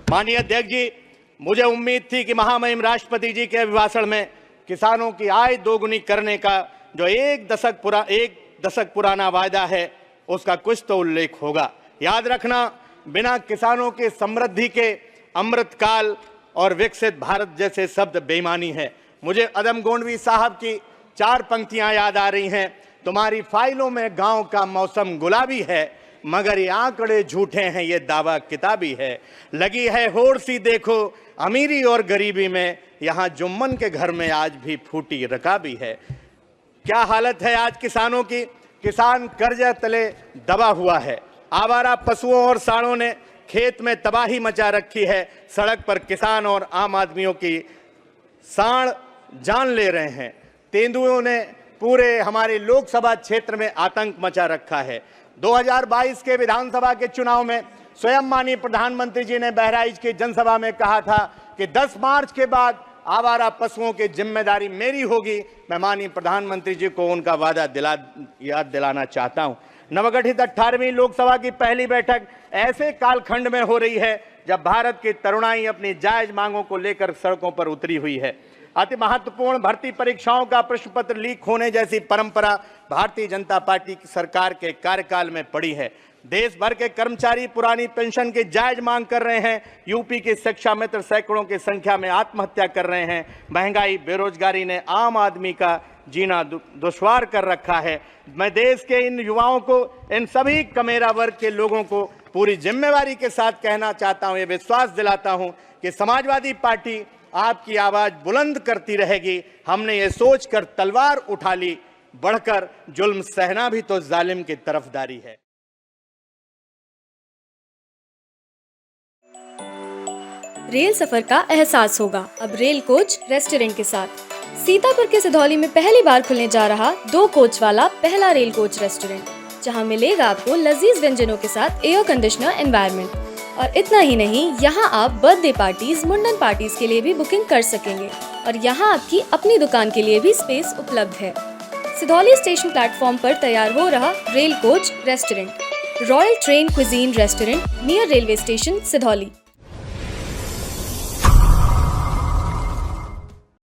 माननीय अध्यक्ष जी, मुझे उम्मीद थी कि महामहिम राष्ट्रपति जी के अभिभाषण में किसानों की आय दोगुनी करने का जो एक दशक पुराना वायदा है उसका कुछ तो उल्लेख होगा। याद रखना, बिना किसानों के समृद्धि के अमृतकाल और विकसित भारत जैसे शब्द बेईमानी है। मुझे अदम गोंडवी साहब की 4 पंक्तियां याद आ रही हैं। तुम्हारी फाइलों में गांव का मौसम गुलाबी है, मगर ये आंकड़े झूठे हैं, ये दावा किताबी है। लगी है होड़ सी देखो अमीरी और गरीबी में, यहाँ जुम्मन के घर में आज भी फूटी रकाबी है। क्या हालत है आज किसानों की। किसान कर्जा तले दबा हुआ है। आवारा पशुओं और सांडों ने खेत में तबाही मचा रखी है। सड़क पर किसान और आम आदमियों की सांड जान ले रहे हैं। तेंदुओं ने पूरे हमारे लोकसभा क्षेत्र में आतंक मचा रखा है। 2022 के विधानसभा के चुनाव में स्वयं माननीय प्रधानमंत्री जी ने बहराइच की जनसभा में कहा था कि 10 मार्च के बाद आवारा पशुओं की जिम्मेदारी मेरी होगी। मैं माननीय प्रधानमंत्री जी को उनका वादा याद दिलाना चाहता हूं। नवगठित 18वीं लोकसभा की पहली बैठक ऐसे कालखंड में हो रही है जब भारत की तरुणाई अपनी जायज मांगों को लेकर सड़कों पर उतरी हुई है। अति महत्वपूर्ण भर्ती परीक्षाओं का प्रश्न पत्र लीक होने जैसी परंपरा भारतीय जनता पार्टी की सरकार के कार्यकाल में पड़ी है। देश भर के कर्मचारी पुरानी पेंशन की जायज मांग कर रहे हैं। यूपी के शिक्षा मित्र सैकड़ों की संख्या में आत्महत्या कर रहे हैं। महंगाई, बेरोजगारी ने आम आदमी का जीना दुश्वार कर रखा है। मैं देश के इन युवाओं को, इन सभी कमेरा वर्ग के लोगों को पूरी जिम्मेवारी के साथ कहना चाहता हूं, ये विश्वास दिलाता हूं कि समाजवादी पार्टी आपकी आवाज बुलंद करती रहेगी। हमने ये सोचकर तलवार उठा ली, बढ़कर जुल्म सहना भी तो जालिम की तरफदारी है। रेल सफर का एहसास होगा अब रेल कोच रेस्टोरेंट के साथ। सीतापुर के सिधौली में पहली बार खुलने जा रहा 2 कोच वाला पहला रेल कोच रेस्टोरेंट, जहां मिलेगा आपको लजीज व्यंजनों के साथ एयर कंडीशनर एनवायरनमेंट। और इतना ही नहीं, यहाँ आप बर्थडे पार्टीज, मुंडन पार्टीज के लिए भी बुकिंग कर सकेंगे और यहाँ आपकी अपनी दुकान के लिए भी स्पेस उपलब्ध है। सिधौली स्टेशन प्लेटफॉर्म पर तैयार हो रहा rail coach restaurant, royal train cuisine restaurant, near railway station Sidhauli.